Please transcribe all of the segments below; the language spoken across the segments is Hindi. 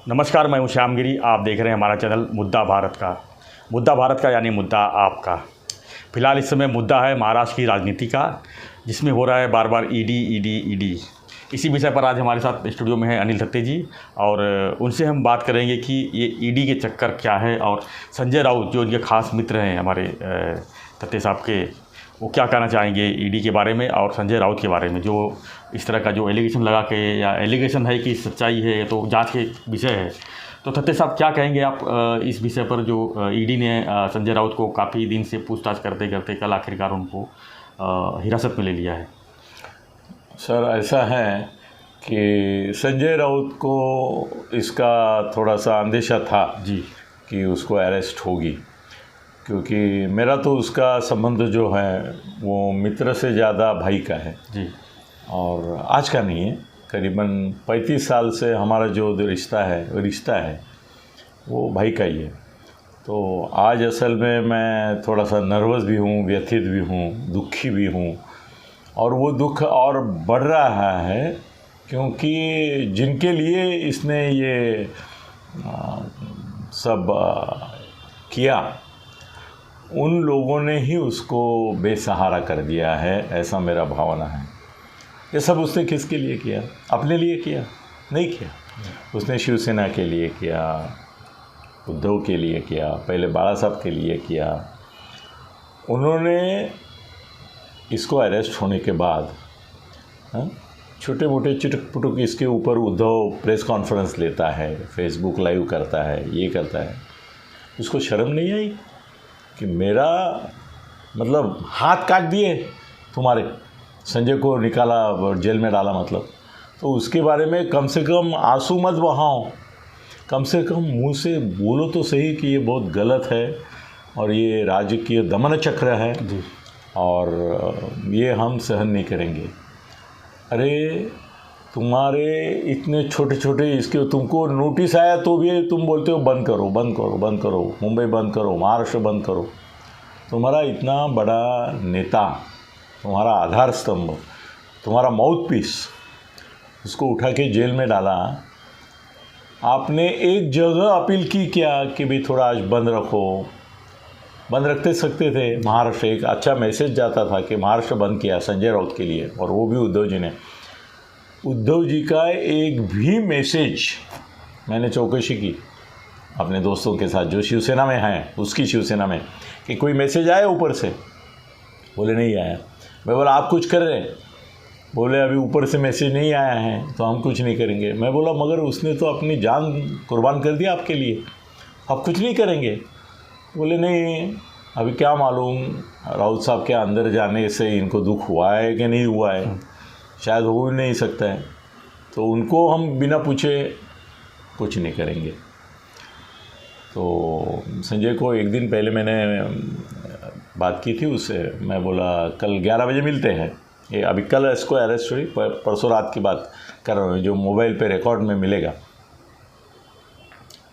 नमस्कार, मैं हूं श्यामगिरी। आप देख रहे हैं हमारा चैनल मुद्दा भारत का यानी मुद्दा आपका। फिलहाल इस समय मुद्दा है महाराष्ट्र की राजनीति का, जिसमें हो रहा है बार बार ईडी। इसी विषय पर आज हमारे साथ स्टूडियो में है अनिल थत्ते जी, और उनसे हम बात करेंगे कि ये ईडी के चक्कर क्या है, और संजय राउत जो इनके खास मित्र हैं हमारे थत्ते साहब के, वो क्या कहना चाहेंगे ईडी के बारे में और संजय राउत के बारे में, जो इस तरह का जो एलिगेशन लगा के, या एलिगेशन है कि सच्चाई है तो जांच के विषय है। तो थत्ते साहब क्या कहेंगे आप इस विषय पर, जो ईडी ने संजय राउत को काफ़ी दिन से पूछताछ करते करते कल आखिरकार उनको हिरासत में ले लिया है। सर, ऐसा है कि संजय राउत को इसका थोड़ा सा अंदेशा था जी कि उसको अरेस्ट होगी, क्योंकि मेरा तो उसका संबंध जो है वो मित्र से ज़्यादा भाई का है जी, और आज का नहीं है। करीबन 35 साल से हमारा जो रिश्ता है वो भाई का ही है। तो आज असल में मैं थोड़ा सा नर्वस भी हूँ, व्यथित भी हूँ, दुखी भी हूँ, और वो दुख और बढ़ रहा है क्योंकि जिनके लिए इसने ये सब किया, उन लोगों ने ही उसको बेसहारा कर दिया है, ऐसा मेरा भावना है। ये सब उसने किसके लिए किया? अपने लिए किया? नहीं किया। उसने शिवसेना के लिए किया, उद्धव के लिए किया, पहले बाला साहब के लिए किया। उन्होंने इसको अरेस्ट होने के बाद छोटे मोटे चिटक पुटुक इसके ऊपर उद्धव प्रेस कॉन्फ्रेंस लेता है, फेसबुक लाइव करता है, ये करता है। उसको शर्म नहीं आई कि मेरा मतलब हाथ काट दिए तुम्हारे, संजय को निकाला और जेल में डाला, मतलब तो उसके बारे में कम से कम आंसू मत बहाओ, कम से कम मुंह से बोलो तो सही कि ये बहुत गलत है और ये राजकीय दमन चक्र है और ये हम सहन नहीं करेंगे। अरे तुम्हारे इतने छोटे छोटे इसके, तुमको नोटिस आया तो भी तुम बोलते हो बंद करो, मुंबई बंद करो, महाराष्ट्र बंद करो। तुम्हारा इतना बड़ा नेता, तुम्हारा आधार स्तंभ, तुम्हारा माउथ पीस, उसको उठा के जेल में डाला। आपने एक जगह अपील की क्या कि भाई थोड़ा आज बंद रखो? बंद रखते सकते थे। महाराष्ट्र, एक अच्छा मैसेज जाता था कि महाराष्ट्र बंद किया संजय राउत के लिए, और वो भी उद्धव जी ने। उद्धव जी का एक भी मैसेज, मैंने चौकसी की अपने दोस्तों के साथ जो शिवसेना में हैं, उसकी शिवसेना में, कि कोई मैसेज आया ऊपर से? बोले नहीं आया। मैं बोला आप कुछ कर रहे हैं? बोले अभी ऊपर से मैसेज नहीं आया है तो हम कुछ नहीं करेंगे। मैं बोला मगर उसने तो अपनी जान कुर्बान कर दिया आपके लिए, आप कुछ नहीं करेंगे? बोले नहीं, अभी क्या मालूम राउत साहब के अंदर जाने से इनको दुख हुआ है कि नहीं हुआ है, शायद हो ही नहीं सकता है, तो उनको हम बिना पूछे कुछ नहीं करेंगे। तो संजय को एक दिन पहले मैंने बात की थी उससे, मैं बोला कल 11 बजे मिलते हैं। ये अभी कल इसको अरेस्ट हुई, परसों रात की बात कर रहा हूँ, जो मोबाइल पे रिकॉर्ड में मिलेगा।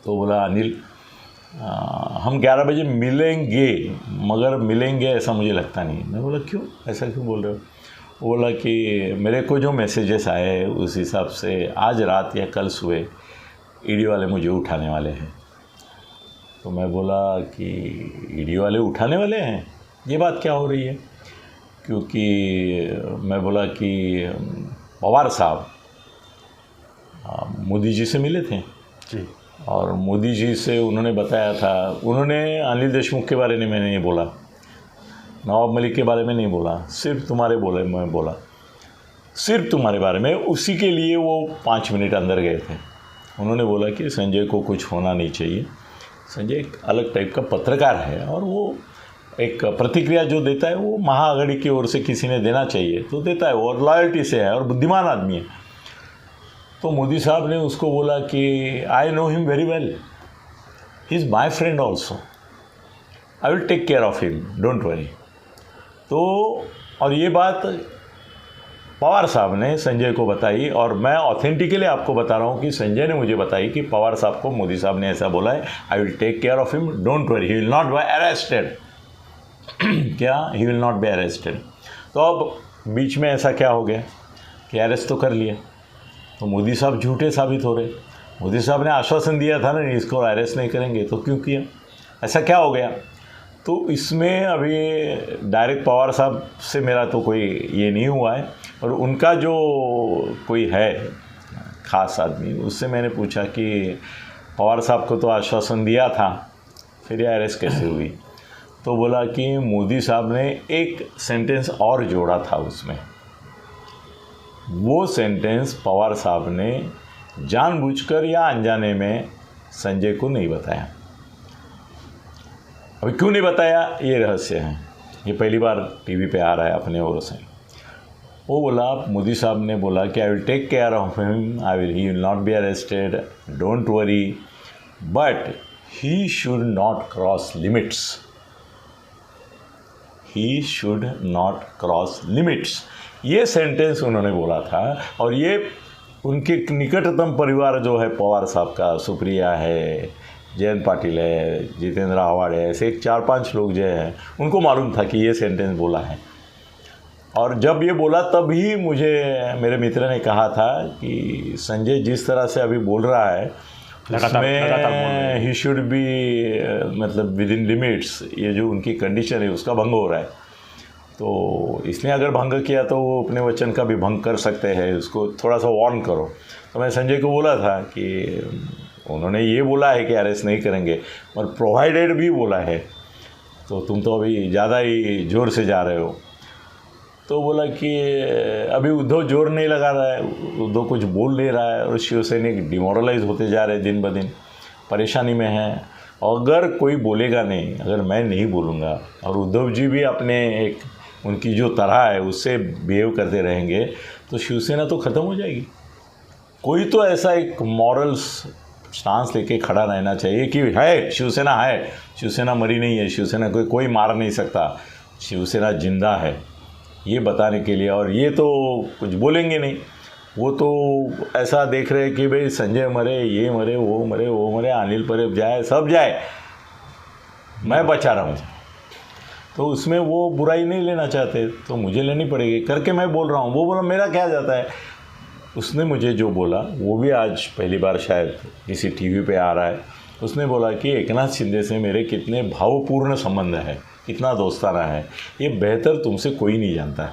तो बोला अनिल हम 11 बजे मिलेंगे, मगर मिलेंगे ऐसा मुझे लगता नहीं। मैं बोला क्यों, ऐसा क्यों बोल रहे हो? वो बोला कि मेरे को जो मैसेजेस आए उस हिसाब से आज रात या कल सुबह ईडी वाले मुझे उठाने वाले हैं। तो मैं बोला कि ईडी वाले उठाने वाले हैं, ये बात क्या हो रही है? क्योंकि मैं बोला कि पवार साहब मोदी जी से मिले थे जी, और मोदी जी से उन्होंने बताया था, उन्होंने अनिल देशमुख के बारे में मैंने नहीं बोला, नवाब मलिक के बारे में नहीं बोला, सिर्फ तुम्हारे बोले, मैं बोला सिर्फ तुम्हारे बारे में। उसी के लिए वो 5 मिनट अंदर गए थे। उन्होंने बोला कि संजय को कुछ होना नहीं चाहिए, संजय एक अलग टाइप का पत्रकार है और वो एक प्रतिक्रिया जो देता है वो महाआघाड़ी की ओर से किसी ने देना चाहिए तो देता है, और लॉयल्टी से है और बुद्धिमान आदमी है। तो मोदी साहब ने उसको बोला कि I know him very well, he is my friend also, I will take care of him, don't worry. तो और ये बात पवार साहब ने संजय को बताई, और मैं ऑथेंटिकली आपको बता रहा हूँ कि संजय ने मुझे बताई कि पवार साहब को मोदी साहब ने ऐसा बोला है, I will take care of him, don't worry, he will not be arrested. क्या? He will not be arrested. तो अब बीच में ऐसा क्या हो गया कि अरेस्ट तो कर लिया, तो मोदी साहब झूठे साबित हो रहे। मोदी साहब ने आश्वासन दिया था ना इसको अरेस्ट नहीं करेंगे, तो क्यों किया? ऐसा क्या हो गया? तो इसमें अभी डायरेक्ट पवार साहब से मेरा तो कोई ये नहीं हुआ है, और उनका जो कोई है ख़ास आदमी, उससे मैंने पूछा कि पवार साहब को तो आश्वासन दिया था, फिर ये अरेस्ट कैसे हुई? तो बोला कि मोदी साहब ने एक सेंटेंस और जोड़ा था उसमें, वो सेंटेंस पवार साहब ने जानबूझकर या अनजाने में संजय को नहीं बताया। अभी क्यों नहीं बताया ये रहस्य है, ये पहली बार टीवी पे आ रहा है अपने ओर से। वो बोला, मोदी साहब ने बोला कि I will take care of him, he will not be arrested, don't worry, but he should not cross limits, he should not cross limits. ये सेंटेंस उन्होंने बोला था, और ये उनके निकटतम परिवार जो है पवार साहब का, सुप्रिया है, जयंत पाटिल है, जितेंद्र आव्हाड है, ऐसे 4-5 लोग जो हैं उनको मालूम था कि ये सेंटेंस बोला है। और जब ये बोला तब ही मुझे मेरे मित्र ने कहा था कि संजय जिस तरह से अभी बोल रहा है उसमें ही शुड बी मतलब विद इन लिमिट्स, ये जो उनकी कंडीशन है उसका भंग हो रहा है, तो इसने अगर भंग किया तो वो अपने वचन का भी भंग कर सकते हैं, उसको थोड़ा सा वार्न करो। तो मैं संजय को बोला था कि उन्होंने ये बोला है कि अरेस्ट नहीं करेंगे, और प्रोवाइडेड भी बोला है, तो तुम तो अभी ज़्यादा ही ज़ोर से जा रहे हो। तो बोला कि अभी उद्धव जोर नहीं लगा रहा है, उद्धव कुछ बोल नहीं रहा है, और शिवसैनिक डिमोरलाइज होते जा रहे दिन ब दिन, परेशानी में हैं। अगर कोई बोलेगा नहीं, अगर मैं नहीं बोलूँगा और उद्धव जी भी अपने एक उनकी जो तरह है उससे बिहेव करते रहेंगे, तो शिवसेना तो ख़त्म हो जाएगी। कोई तो ऐसा एक मॉरल्स स्टांस लेके खड़ा रहना चाहिए कि है शिवसेना मरी नहीं है, शिवसेना कोई मार नहीं सकता, शिवसेना जिंदा है, ये बताने के लिए। और ये तो कुछ बोलेंगे नहीं, वो तो ऐसा देख रहे कि भाई संजय मरे, ये मरे, वो मरे, अनिल परब जाए, सब जाए, मैं बचा रहा हूँ। तो उसमें वो बुराई नहीं लेना चाहते, तो मुझे लेनी पड़ेगी करके मैं बोल रहा हूँ। वो बोला मेरा क्या जाता है। उसने मुझे जो बोला वो भी आज पहली बार शायद किसी टीवी पे आ रहा है। उसने बोला कि एकनाथ शिंदे से मेरे कितने भावपूर्ण संबंध है, कितना दोस्ताना है, ये बेहतर तुमसे कोई नहीं जानता,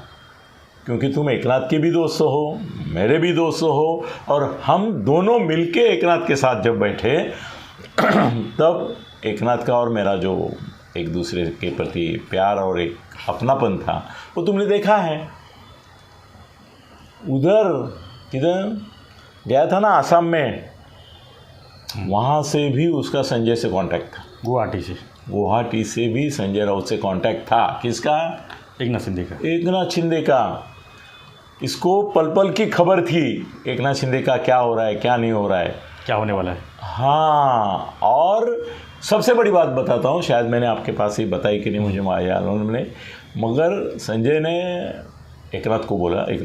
क्योंकि तुम एकनाथ के भी दोस्त हो, मेरे भी दोस्त हो, और हम दोनों मिलके एकनाथ के साथ जब बैठे तब एकनाथ का और मेरा जो एक दूसरे के प्रति प्यार और एक अपनापन था वो तुमने देखा है। उधर किधर गया था ना, आसाम में, वहाँ से भी उसका संजय से कांटेक्ट था, गुवाहाटी से भी संजय राउत से कांटेक्ट था। किसका? एकनाथ शिंदे का। इसको पल पल की खबर थी एकनाथ शिंदे का, क्या हो रहा है, क्या नहीं हो रहा है, क्या होने वाला है। हाँ, और सबसे बड़ी बात बताता हूँ, शायद मैंने आपके पास ही बताई कि नहीं मुझे मालूम नहीं, मगर संजय ने एकनाथ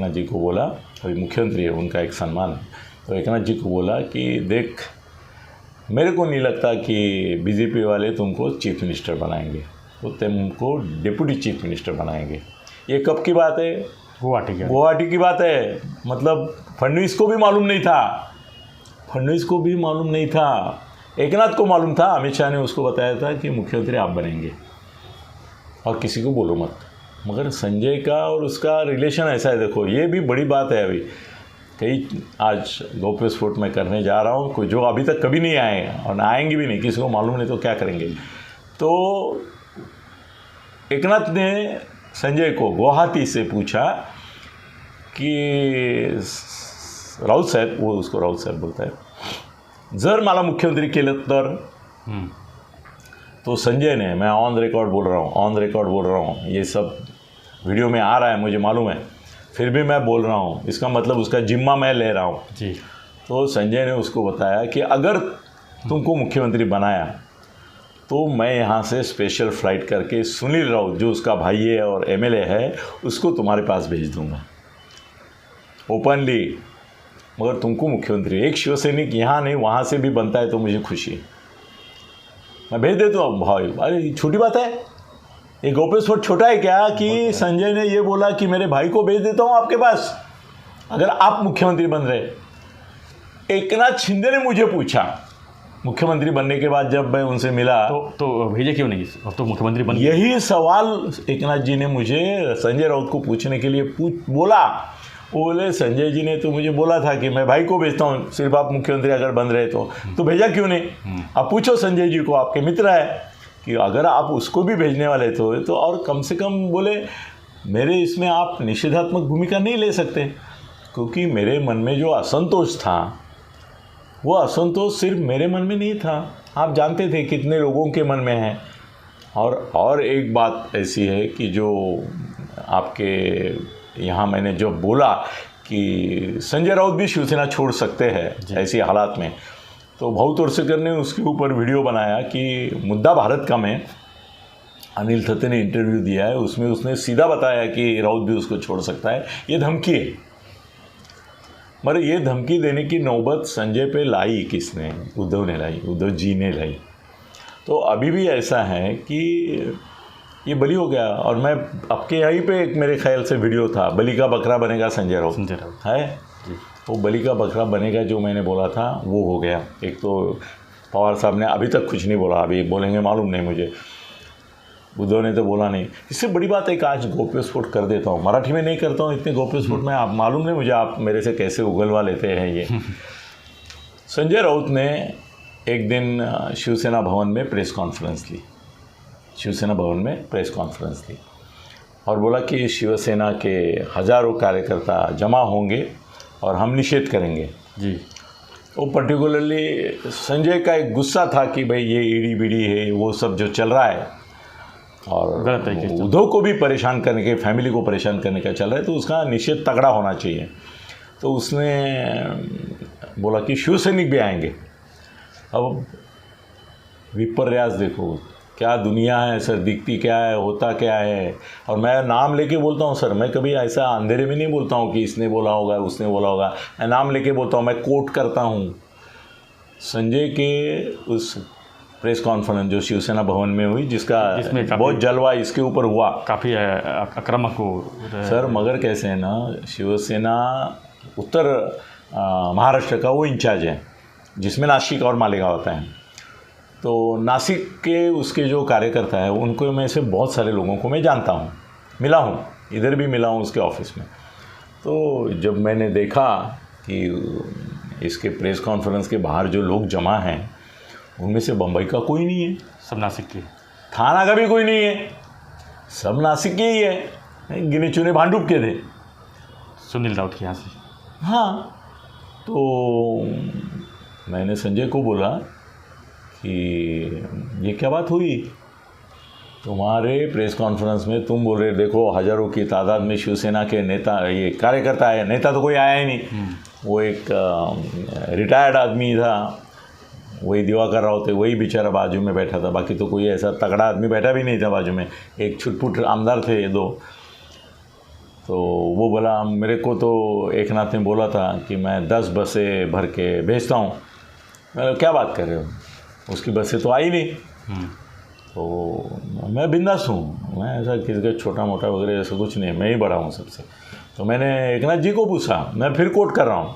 जी को बोला, अभी मुख्यमंत्री है, उनका एक सम्मान है, तो एकनाथ जी को बोला कि देख, मेरे को नहीं लगता कि बीजेपी वाले तुमको चीफ मिनिस्टर बनाएंगे, तो तुमको डिप्टी चीफ मिनिस्टर बनाएंगे। ये कब की बात है? गुवाहाटी की बात है। मतलब फडणवीस को भी मालूम नहीं था, एकनाथ को मालूम था, अमित शाह ने उसको बताया था कि मुख्यमंत्री आप बनेंगे और किसी को बोलो मत। मगर संजय का और उसका रिलेशन ऐसा है, देखो ये भी बड़ी बात है। अभी कई आज गौप्यस्फोट में करने जा रहा हूँ, कोई जो अभी तक कभी नहीं आए और आएंगे भी नहीं, किसी को मालूम नहीं, तो क्या करेंगे। तो एकनाथ ने संजय को गुवाहाटी से पूछा कि राऊत साहेब, वो उसको राऊत साहेब बोलता है, जर मला मुख्यमंत्री केलं तर। तो संजय ने, मैं ऑन रिकॉर्ड बोल रहा हूँ, ये सब वीडियो में आ रहा है, मुझे मालूम है, फिर भी मैं बोल रहा हूँ, इसका मतलब उसका जिम्मा मैं ले रहा हूँ जी। तो संजय ने उसको बताया कि अगर तुमको मुख्यमंत्री बनाया तो मैं यहाँ से स्पेशल फ़्लाइट करके सुनील राउत, जो उसका भाई है और एमएलए है, उसको तुम्हारे पास भेज दूँगा ओपनली। मगर तुमको मुख्यमंत्री, एक शिवसैनिक यहाँ नहीं वहाँ से भी बनता है तो मुझे खुशी है, मैं भेज देता हूँ भाई। अरे छोटी बात है, ये गौप्यस्फोट छोटा है क्या कि संजय ने ये बोला कि मेरे भाई को भेज देता हूँ आपके पास अगर आप मुख्यमंत्री बन रहे। एकनाथ शिंदे ने मुझे पूछा मुख्यमंत्री बनने के बाद, जब मैं उनसे मिला तो भेजे क्यों नहीं? अब तो मुख्यमंत्री बन गए। यही सवाल एकनाथ जी ने मुझे संजय राउत को पूछने के लिए बोला। वो बोले संजय जी ने तो मुझे बोला था कि मैं भाई को भेजता हूँ, सिर्फ आप मुख्यमंत्री अगर बन रहे तो भेजा क्यों नहीं? आप पूछो संजय जी को, आपके मित्र है, कि अगर आप उसको भी भेजने वाले तो और कम से कम बोले मेरे इसमें आप निषेधात्मक भूमिका नहीं ले सकते, क्योंकि मेरे मन में जो असंतोष था वो असंतोष सिर्फ मेरे मन में नहीं था, आप जानते थे कितने लोगों के मन में है। और एक बात ऐसी है कि जो आपके यहाँ मैंने जो बोला कि संजय राउत भी शिवसेना छोड़ सकते हैं ऐसी हालात में, तो भाऊ तोरसेकर ने उसके ऊपर वीडियो बनाया कि मुद्दा भारत का में अनिल थत्ते ने इंटरव्यू दिया है, उसमें उसने सीधा बताया कि राउत भी उसको छोड़ सकता है। ये धमकी है, मगर ये धमकी देने की नौबत संजय पे लाई किसने? उद्धव ने लाई, उद्धव जी ने लाई। तो अभी भी ऐसा है कि ये बलि हो गया। और मैं आपके यहीं पे एक मेरे ख्याल से वीडियो था, बलि का बकरा बनेगा संजय राउत है जी। वो बलि का बकरा बनेगा जो मैंने बोला था वो हो गया। एक तो पवार साहब ने अभी तक कुछ नहीं बोला, अभी बोलेंगे मालूम नहीं मुझे, उद्धव ने तो बोला नहीं। इससे बड़ी बात है कि आज गोप्यस्फोट कर देता हूँ, मराठी में नहीं करता हूँ इतने गोप्यस्फोट में, आप मालूम नहीं मुझे आप मेरे से कैसे उगलवा लेते हैं ये। संजय राउत ने एक दिन शिवसेना भवन में प्रेस कॉन्फ्रेंस ली, शिवसेना भवन में प्रेस कॉन्फ्रेंस ली और बोला कि शिवसेना के हज़ारों कार्यकर्ता जमा होंगे और हम निषेध करेंगे जी। तो पर्टिकुलरली संजय का एक गुस्सा था कि भाई ये ईडी बीडी है वो सब जो चल रहा है और उद्धव को भी परेशान करने के, फैमिली को परेशान करने का चल रहा है, तो उसका निषेध तगड़ा होना चाहिए। तो उसने बोला कि शिवसैनिक भी आएंगे। अब विपर्यास देखो क्या दुनिया है सर, दिखती क्या है, होता क्या है। और मैं नाम लेके बोलता हूँ सर, मैं कभी ऐसा अंधेरे में नहीं बोलता हूँ कि इसने बोला होगा उसने बोला होगा, मैं नाम लेके बोलता हूँ, मैं कोट करता हूँ। संजय के उस प्रेस कॉन्फ्रेंस जो शिवसेना भवन में हुई, जिसका बहुत जलवा इसके ऊपर हुआ, काफ़ी आक्रामक हो सर, मगर कैसे है ना, शिवसेना उत्तर महाराष्ट्र का वो इंचार्ज है जिसमें नासिक और मालेगांव होता है। तो नासिक के उसके जो कार्यकर्ता है उनको में से बहुत सारे लोगों को मैं जानता हूँ, मिला हूँ, इधर भी मिला हूँ उसके ऑफिस में। तो जब मैंने देखा कि इसके प्रेस कॉन्फ्रेंस के बाहर जो लोग जमा हैं उनमें से बम्बई का कोई नहीं है, सब नासिक के, थाना का भी कोई नहीं है, सब नासिक के ही है, गिने चुने भांडुप के थे, सुनील राउत के यहाँ से। हाँ, तो मैंने संजय को बोला कि ये क्या बात हुई, तुम्हारे प्रेस कॉन्फ्रेंस में तुम बोल रहे देखो हज़ारों की तादाद में शिवसेना के नेता, ये कार्यकर्ता है, नेता तो कोई आया ही नहीं, वो एक रिटायर्ड आदमी था, वही दिवाकर राव थे, वही बेचारा बाजू में बैठा था, बाकी तो कोई ऐसा तगड़ा आदमी बैठा भी नहीं था बाजू में, एक छुटपुट आमदार थे ये दो। तो वो बोला मेरे को तो एकनाथ ने बोला था कि मैं 10 बसें भर के भेजता हूँ। मैं क्या बात कर रहे हो, उसकी बसें तो आई नहीं। तो मैं बिंदास हूँ, मैं ऐसा किसी का छोटा मोटा वगैरह ऐसा कुछ नहीं, मैं ही बड़ा हूँ सबसे। तो मैंने एकनाथ जी को पूछा, मैं फिर कोट कर रहा हूँ,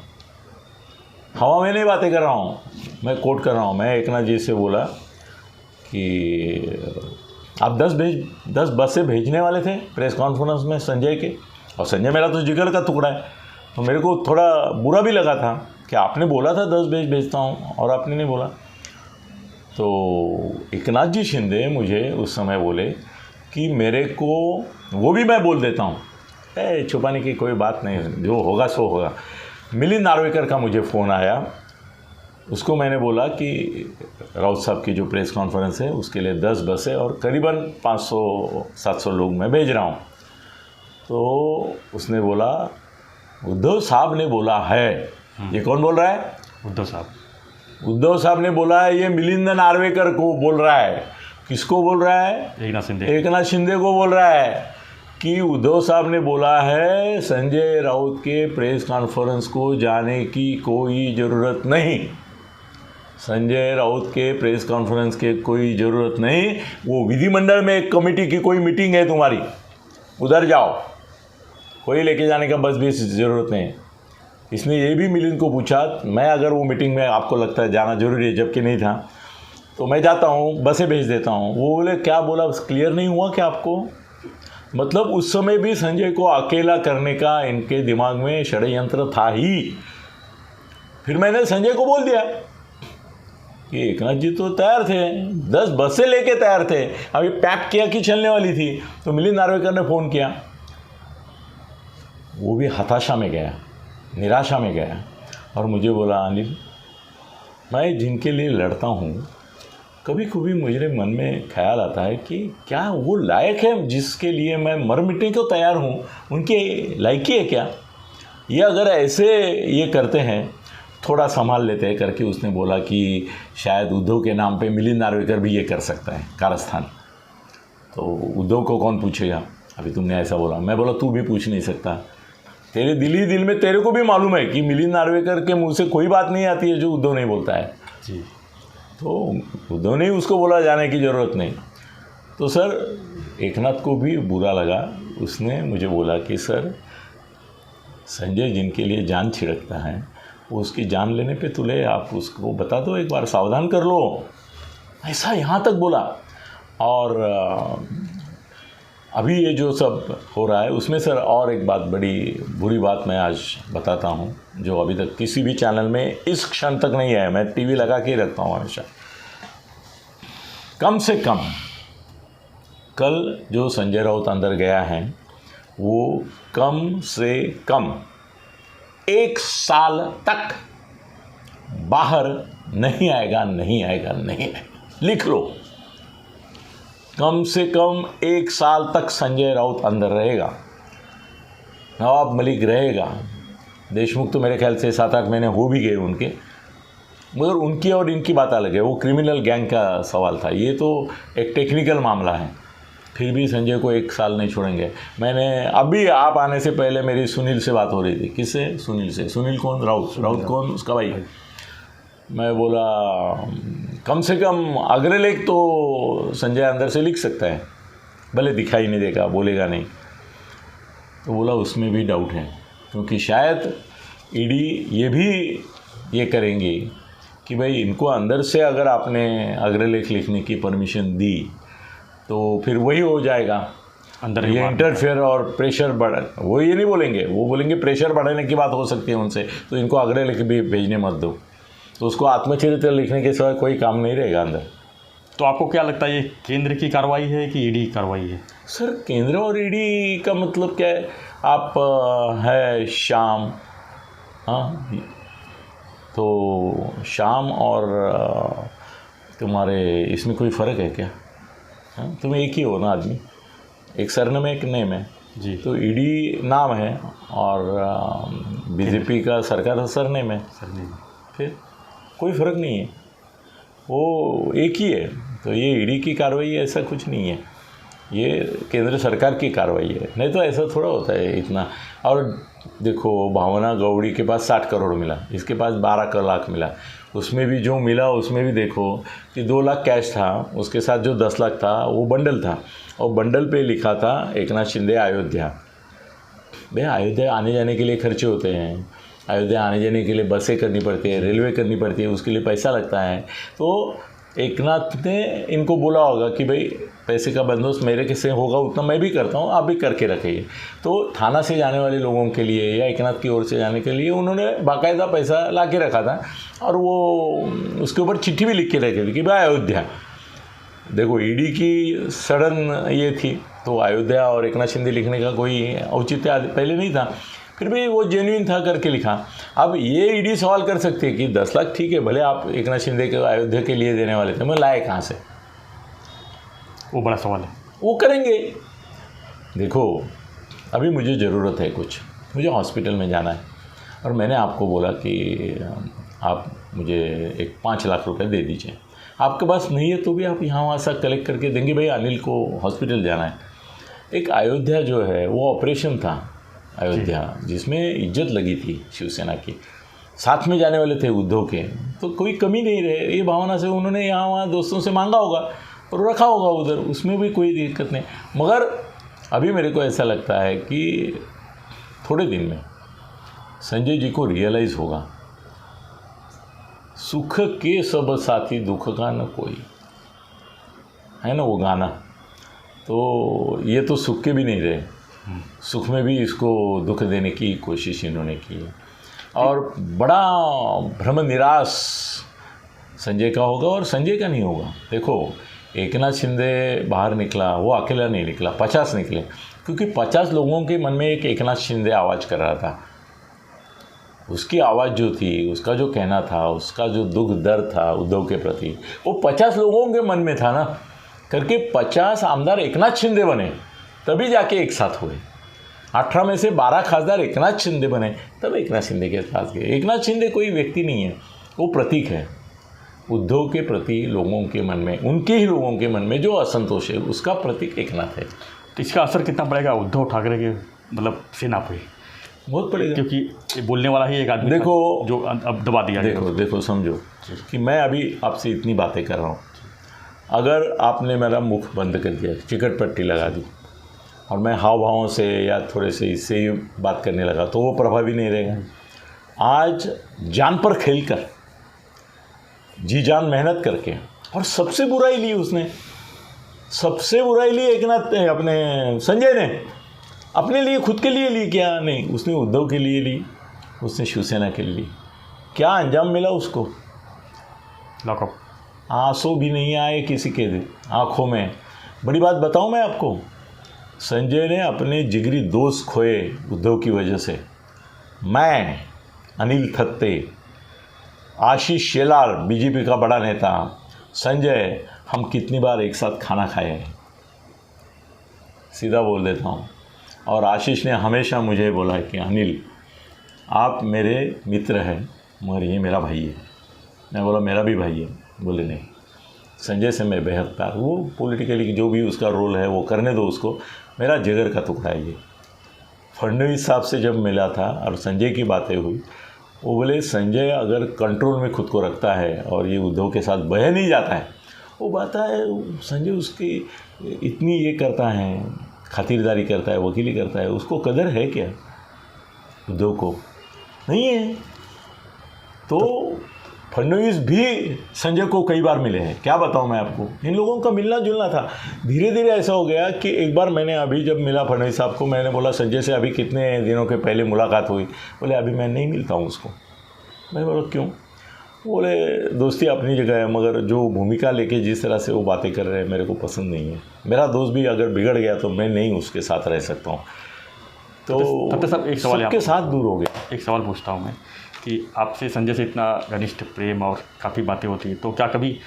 हवा में नहीं बातें कर रहा हूँ, मैं कोट कर रहा हूँ। मैं एकनाथ जी से बोला कि आप 10 बसें भेजने वाले थे प्रेस कॉन्फ्रेंस में संजय के, और संजय मेरा तो जिगर का टुकड़ा है, तो मेरे को थोड़ा बुरा भी लगा था कि आपने बोला था 10 भेजता हूँ और आपने नहीं बोला। तो एकनाथ जी शिंदे मुझे उस समय बोले कि मेरे को, वो भी मैं बोल देता हूँ, छुपाने की कोई बात नहीं, जो होगा सो होगा। मिलिंद नार्वेकर का मुझे फ़ोन आया, उसको मैंने बोला कि राउत साहब की जो प्रेस कॉन्फ्रेंस है उसके लिए 10 बसें और करीबन 500-700 लोग मैं भेज रहा हूँ। तो उसने बोला उद्धव साहब ने बोला है। ये कौन बोल रहा है? उद्धव साहब। उद्धव साहब ने बोला है, ये मिलिंद नार्वेकर को बोल रहा है। किसको बोल रहा है? एकनाथ शिंदे को बोल रहा है कि उद्धव साहब ने बोला है संजय राउत के प्रेस कॉन्फ्रेंस को जाने की कोई ज़रूरत नहीं, संजय राउत के प्रेस कॉन्फ्रेंस के कोई ज़रूरत नहीं, वो विधिमंडल में एक कमेटी की कोई मीटिंग है तुम्हारी, उधर जाओ, कोई लेके जाने का बस भी ज़रूरत नहीं। इसने ये भी मिलिंद को पूछा, मैं अगर वो मीटिंग में आपको लगता है जाना जरूरी है, जबकि नहीं था, तो मैं जाता हूँ, बसें भेज देता हूँ। वो बोले क्या बोला, क्लियर नहीं हुआ क्या आपको? मतलब उस समय भी संजय को अकेला करने का इनके दिमाग में षड्यंत्र था ही। फिर मैंने संजय को बोल दिया कि एकनाथ जी तो तैयार थे, 10 बसें लेके तैयार थे, अभी पैक किया कि चलने वाली थी। तो मिलिंद नार्वेकर ने फ़ोन किया, वो भी हताशा में गया, निराशा में गया, और मुझे बोला, अनिल मैं जिनके लिए लड़ता हूँ, कभी कभी मुझे मन में ख्याल आता है कि क्या वो लायक है जिसके लिए मैं मर मिटने को तैयार हूँ, उनकी लायकी है क्या? ये अगर ऐसे ये करते हैं, थोड़ा संभाल लेते हैं करके उसने बोला कि शायद उद्धव के नाम पे मिलिंद नार्वेकर भी ये कर सकता है कारस्थान। तो उद्धव को कौन पूछेगा? अभी तुमने ऐसा बोला। मैं बोला तू भी पूछ नहीं सकता, तेरे दिल ही दिल में तेरे को भी मालूम है कि मिलिंद नार्वेकर के मुंह से कोई बात नहीं आती है जो उद्धव नहीं बोलता है जी। तो उद्धव ने उसको बोला जाने की ज़रूरत नहीं। तो सर एकनाथ को भी बुरा लगा, उसने मुझे बोला कि सर संजय जिनके लिए जान छिड़कता है, वो उसकी जान लेने पे तुले, आप उसको बता दो, एक बार सावधान कर लो, ऐसा यहाँ तक बोला। और अभी ये जो सब हो रहा है उसमें सर और एक बात, बड़ी बुरी बात मैं आज बताता हूँ, जो अभी तक किसी भी चैनल में इस क्षण तक नहीं है। मैं टीवी लगा के ही रखता हूँ हमेशा। कम से कम कल जो संजय राउत अंदर गया है, वो कम से कम 1 साल तक बाहर नहीं आएगा, नहीं आएगा, नहीं आएगा। लिख लो, कम से कम 1 साल तक संजय राउत अंदर रहेगा, नवाब मलिक रहेगा। देशमुख तो मेरे ख्याल से 7-8 महीने हो भी गए उनके, मगर उनकी और इनकी बात अलग है। वो क्रिमिनल गैंग का सवाल था, ये तो एक टेक्निकल मामला है। फिर भी संजय को 1 साल नहीं छोड़ेंगे। मैंने अभी आप आने से पहले मेरी सुनील से बात हो रही थी। किससे? सुनील से। सुनील कौन? राउत कौन? उसका भाई। मैं बोला कम से कम अग्रलेख तो संजय अंदर से लिख सकता है, भले दिखाई नहीं देगा, बोलेगा नहीं। तो बोला उसमें भी डाउट है, क्योंकि शायद ईडी ये भी ये करेंगी कि भाई इनको अंदर से अगर आपने अग्रलेख लिखने की परमिशन दी तो फिर वही हो जाएगा, अंदर ये इंटरफेयर और प्रेशर बढ़, वो ये नहीं बोलेंगे, वो बोलेंगे प्रेशर बढ़ाने की बात हो सकती है उनसे, तो इनको अग्रलेख भी भेजने मत दो। तो उसको आत्मचरित्र लिखने के सिवाय कोई काम नहीं रहेगा अंदर। तो आपको क्या लगता है, ये केंद्र की कार्रवाई है कि ईडी की कार्रवाई है? सर केंद्र और ईडी का मतलब क्या है? आप है श्याम, हाँ, तो श्याम और तुम्हारे इसमें कोई फ़र्क है क्या? हाँ, तुम एक ही हो ना आदमी, एक सरनेम है, एक नेम है जी। तो ईडी नाम है और बीजेपी का सरकार सरनेम है, फिर कोई फ़र्क नहीं है, वो एक ही है। तो ये ईडी की कार्रवाई ऐसा कुछ नहीं है, ये केंद्र सरकार की कार्रवाई है। नहीं तो ऐसा थोड़ा होता है इतना। और देखो भावना गौड़ी के पास 60 करोड़ मिला, इसके पास 12 लाख मिला, उसमें भी जो मिला उसमें भी देखो कि 2 लाख कैश था, उसके साथ जो 10 लाख था वो बंडल था, और बंडल पे लिखा था एकनाथ शिंदे अयोध्या। भैया अयोध्या आने जाने के लिए खर्चे होते हैं, अयोध्या आने जाने के लिए बसें करनी पड़ती है, रेलवे करनी पड़ती है, उसके लिए पैसा लगता है। तो एकनाथ ने इनको बोला होगा कि भाई पैसे का बंदोबस्त मेरे कैसे होगा उतना मैं भी करता हूँ, आप भी करके रखिए। तो थाना से जाने वाले लोगों के लिए या एकनाथ की ओर से जाने के लिए उन्होंने बाकायदा पैसा ला के रखा था, और वो उसके ऊपर चिट्ठी भी लिख के रखी थी कि भाई अयोध्या। देखो ईडी की सडन ये थी, तो अयोध्या और एकनाथ शिंदे लिखने का कोई औचित्य पहले नहीं था, फिर भी वो जेन्युइन था करके लिखा। अब ये ईडी सवाल कर सकती है कि 10 लाख ठीक है, भले आप एकनाथ शिंदे के अयोध्या के लिए देने वाले थे, मैं लाए कहाँ से? वो बड़ा सवाल है, वो करेंगे। देखो अभी मुझे ज़रूरत है कुछ, मुझे हॉस्पिटल में जाना है, और मैंने आपको बोला कि आप मुझे एक 5 लाख रुपए दे दीजिए। आपके पास नहीं है तो भी आप यहाँ वहाँ से कलेक्ट करके देंगे, भाई अनिल को हॉस्पिटल जाना है। एक अयोध्या जो है वो ऑपरेशन था अयोध्या, जिसमें इज्जत लगी थी शिवसेना की, साथ में जाने वाले थे उद्धव के, तो कोई कमी नहीं रहे। ये भावना से उन्होंने यहाँ वहाँ दोस्तों से मांगा होगा और रखा होगा उधर, उसमें भी कोई दिक्कत नहीं। मगर अभी मेरे को ऐसा लगता है कि थोड़े दिन में संजय जी को रियलाइज़ होगा, सुख के सब साथी दुख का न कोई, है ना वो गाना। तो ये तो सुख के भी नहीं रहे, सुख में भी इसको दुख देने की कोशिश इन्होंने की है। और बड़ा भ्रम निराश संजय का होगा और संजय का नहीं होगा। देखो एकनाथ शिंदे बाहर निकला, वो अकेला नहीं निकला, 50 निकले, क्योंकि 50 लोगों के मन में एक एकनाथ शिंदे आवाज़ कर रहा था। उसकी आवाज़ जो थी, उसका जो कहना था, उसका जो दुख दर्द था उद्धव के प्रति, वो 50 लोगों के मन में था ना, करके 50 आमदार एकनाथ शिंदे बने, तभी जाके एक साथ हुए। 18 में से 12 खासदार एकनाथ शिंदे बने, तब एकनाथ शिंदे के पास गए। एकनाथ शिंदे कोई व्यक्ति नहीं है, वो प्रतीक है। उद्धव के प्रति लोगों के मन में, उनके ही लोगों के मन में जो असंतोष है, उसका प्रतीक एकनाथ है। तो इसका असर कितना पड़ेगा उद्धव ठाकरे के मतलब सेना पे? बहुत पड़ेगा, क्योंकि ये बोलने वाला ही एक आदमी देखो जो अब दबा दिया गया। देखो समझो कि मैं अभी आपसे इतनी बातें कर रहा हूँ, अगर आपने मेरा मुख बंद कर दिया, चिकट पट्टी लगा दी, और मैं हाव भावों से या थोड़े से इससे ही बात करने लगा, तो वो प्रभावी नहीं रहेगा। आज जान पर खेल कर, जी जान मेहनत करके, और सबसे बुराई ली उसने, सबसे बुराई ली एकनाथ ने, अपने संजय ने अपने लिए, खुद के लिए ली क्या? नहीं, उसने उद्धव के लिए ली, उसने शिवसेना के लिए ली। क्या अंजाम मिला उसको? लॉकअप। आंसू भी नहीं आए किसी के आंखों में। बड़ी बात बताऊं मैं आपको, संजय ने अपने जिगरी दोस्त खोए उद्धव की वजह से। मैं, अनिल थत्ते, आशीष शेलार, बीजेपी का बड़ा नेता, संजय, हम कितनी बार एक साथ खाना खाए हैं, सीधा बोल देता हूँ। और आशीष ने हमेशा मुझे बोला कि अनिल आप मेरे मित्र हैं, मगर ये मेरा भाई है। मैं बोला मेरा भी भाई है। बोले नहीं, संजय से मैं बेहद प्यार, वो पॉलिटिकली जो भी उसका रोल है वो करने दो उसको, मेरा जिगर का टुकड़ा है ये। फडणवीस साहब से जब मिला था और संजय की बातें हुई, वो बोले संजय अगर कंट्रोल में खुद को रखता है और ये उद्धव के साथ बह नहीं जाता है, वो बात है, संजय उसकी इतनी ये करता है, खातिरदारी करता है, वकीली करता है, उसको कदर है क्या? उद्धव को नहीं है। तो फडणवीस भी संजय को कई बार मिले हैं, क्या बताऊं मैं आपको, इन लोगों का मिलना जुलना था। धीरे धीरे ऐसा हो गया कि एक बार मैंने अभी जब मिला फडणवीस साहब को, मैंने बोला संजय से अभी कितने दिनों के पहले मुलाकात हुई? बोले अभी मैं नहीं मिलता हूं उसको। मैंने बोला क्यों? बोले दोस्ती अपनी जगह है, मगर जो भूमिका लेके जिस तरह से वो बातें कर रहे हैं मेरे को पसंद नहीं है। मेरा दोस्त भी अगर बिगड़ गया तो मैं नहीं उसके साथ रह सकता हूँ। तो सब एक सवाल सबके साथ दूर हो गया। एक सवाल पूछता हूँ मैं कि आपसे संजय से इतना घनिष्ठ प्रेम और काफ़ी बातें होती हैं, तो क्या कभी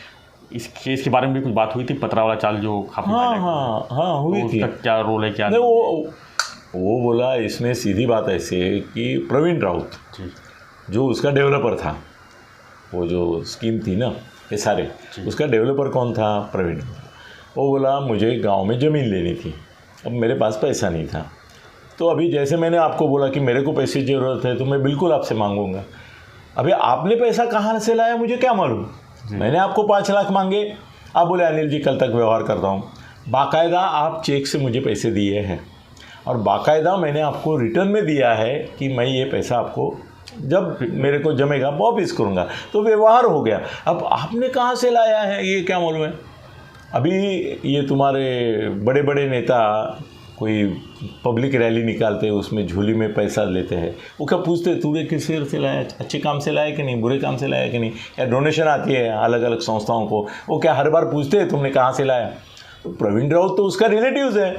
इस केस के बारे में भी कुछ बात हुई थी? पथरावाला चाल जो काफ़ी हाँ हुई थी। क्या रोल है, क्या नहीं? वो बोला, इसमें सीधी बात ऐसी है कि प्रवीण राउत जो उसका डेवलपर था, वो जो स्कीम थी ना ये सारे, उसका डेवलपर कौन था? प्रवीण। वो बोला मुझे गांव में ज़मीन लेनी थी, अब मेरे पास पैसा नहीं था, तो अभी जैसे मैंने आपको बोला कि मेरे को पैसे की ज़रूरत है तो मैं बिल्कुल आपसे मांगूंगा। अभी आपने पैसा कहाँ से लाया मुझे क्या मालूम? मैंने आपको 5 लाख मांगे, आप बोले अनिल जी कल तक व्यवहार करता हूँ। बाकायदा आप चेक से मुझे पैसे दिए हैं और बाकायदा मैंने आपको रिटर्न में दिया है कि मैं ये पैसा आपको जब मेरे को जमेगा वापिस करूँगा, तो व्यवहार हो गया। अब आपने कहाँ से लाया है ये क्या मालूम है? अभी ये तुम्हारे बड़े बड़े नेता कोई पब्लिक रैली निकालते हैं, उसमें झोली में पैसा लेते हैं, वो क्या पूछते तूने किस से लाया, अच्छे काम से लाया कि नहीं, बुरे काम से लाया कि नहीं? या डोनेशन आती है अलग अलग संस्थाओं को, वो क्या हर बार पूछते हैं तुमने कहाँ से लाया? तो प्रवीण राउत तो उसका रिलेटिव्स है,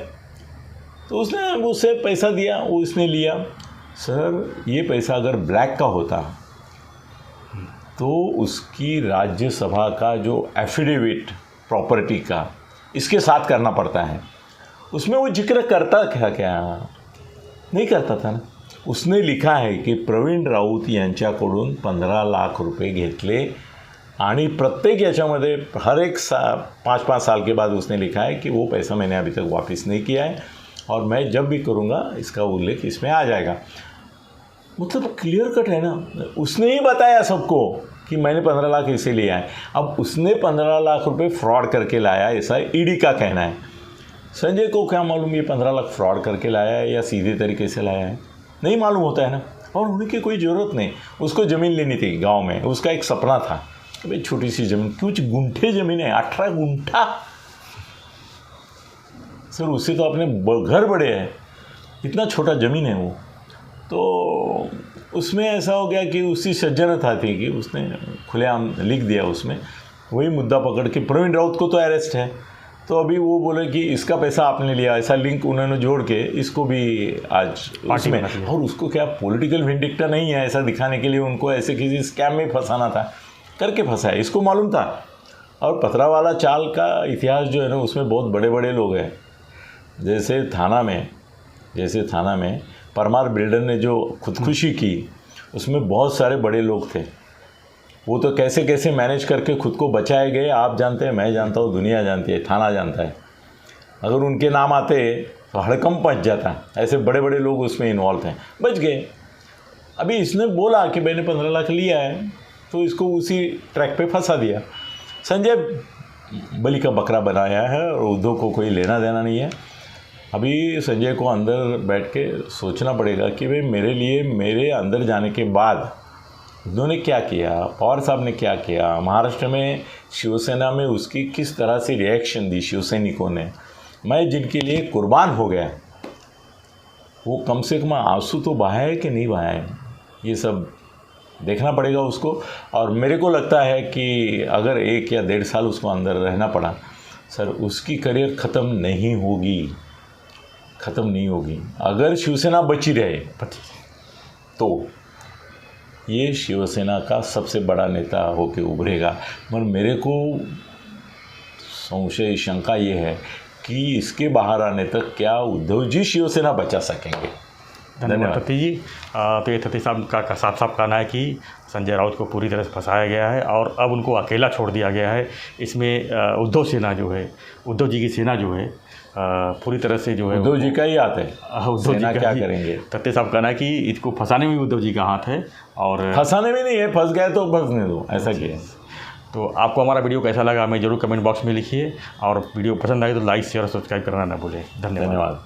तो उसने उससे पैसा दिया, वो इसने लिया। सर ये पैसा अगर ब्लैक का होता तो उसकी राज्यसभा का जो एफिडेविट प्रॉपर्टी का इसके साथ करना पड़ता है, उसमें वो जिक्र करता क्या नहीं करता था ना। उसने लिखा है की प्रवीण राऊत यांच्याकडून 15 लाख रुपये घेतले आणि प्रत्येक याच्यामध्ये हर एक 5-5 साल के बाद उसने लिखा है कि वो पैसा मैंने अभी तक वापस नहीं किया है और मैं जब भी करूँगा इसका उल्लेख इसमें आ जाएगा। मतलब क्लियर कट है ना, उसने ही बताया सबको कि मैंने 15 लाख इसे लिया है। अब उसने 15 लाख रुपए फ्रॉड करके लाया, ऐसा ईडी का कहना है। संजय को क्या मालूम ये 15 लाख फ्रॉड करके लाया है या सीधे तरीके से लाया है, नहीं मालूम होता है ना। और उनकी कोई ज़रूरत नहीं, उसको ज़मीन लेनी थी गांव में, उसका एक सपना था कि भाई छोटी सी ज़मीन, कुछ गुंठे ज़मीन है, 18 गुंठा सर, उससे तो अपने घर बड़े हैं, इतना छोटा ज़मीन है वो। तो उसमें ऐसा हो गया कि उसकी सज्जनता थी कि उसने खुलेआम लिख दिया उसमें, वही मुद्दा पकड़ के प्रवीण राउत को तो अरेस्ट है, तो अभी वो बोले कि इसका पैसा आपने लिया, ऐसा लिंक उन्होंने जोड़ के इसको भी आज उसमें, और उसको क्या पॉलिटिकल विंडिक्टा नहीं है ऐसा दिखाने के लिए उनको ऐसे किसी स्कैम में फंसाना था, करके फंसाया, इसको मालूम था। और पथरावाला चाल का इतिहास जो है ना, उसमें बहुत बड़े बड़े लोग हैं, जैसे थाना में परमार बिल्डर ने जो खुदकुशी की, उसमें बहुत सारे बड़े लोग थे, वो तो कैसे कैसे मैनेज करके खुद को बचाए गए, आप जानते हैं, मैं जानता हूँ, दुनिया जानती है, थाना जानता है। अगर उनके नाम आते तो हड़कंप मच जाता, ऐसे बड़े बड़े लोग उसमें इन्वॉल्व थे, बच गए। अभी इसने बोला कि मैंने 15 लाख लिया है, तो इसको उसी ट्रैक पे फंसा दिया। संजय बलि का बकरा बनाया है और उद्धव को कोई लेना देना नहीं है। अभी संजय को अंदर बैठ के सोचना पड़ेगा कि भाई मेरे लिए, मेरे अंदर जाने के बाद उन्होंने क्या किया, पवार साहब ने क्या किया, महाराष्ट्र में शिवसेना में उसकी किस तरह से रिएक्शन दी शिवसैनिकों ने, मैं जिनके लिए कुर्बान हो गया, वो कम से कम आंसू तो बहाया है कि नहीं बहाया है, ये सब देखना पड़ेगा उसको। और मेरे को लगता है कि अगर 1 या 1.5 साल उसको अंदर रहना पड़ा सर, उसकी करियर ख़त्म नहीं होगी। अगर शिवसेना बची रहे तो ये शिवसेना का सबसे बड़ा नेता होके उभरेगा। मगर मेरे को संशय, शंका ये है कि इसके बाहर आने तक क्या उद्धव जी शिवसेना बचा सकेंगे। धन्यवाद तती जी। तो ये तती साहब का साफ साफ कहना है कि संजय राउत को पूरी तरह से फंसाया गया है और अब उनको अकेला छोड़ दिया गया है। इसमें उद्धव जी की सेना जो है पूरी तरह से जो है उद्धव जी का ही हाथ है, उद्धव जी क्या करेंगे। तत्ते साहब कहना है कि इसको फंसाने में उद्धव जी का हाथ है, और फंसाने में नहीं है, फंस गए तो फंसने दो, ऐसा किया। तो आपको हमारा वीडियो कैसा लगा हमें ज़रूर कमेंट बॉक्स में लिखिए, और वीडियो पसंद आए तो लाइक शेयर और सब्सक्राइब करना ना भूलें। धन्यवाद।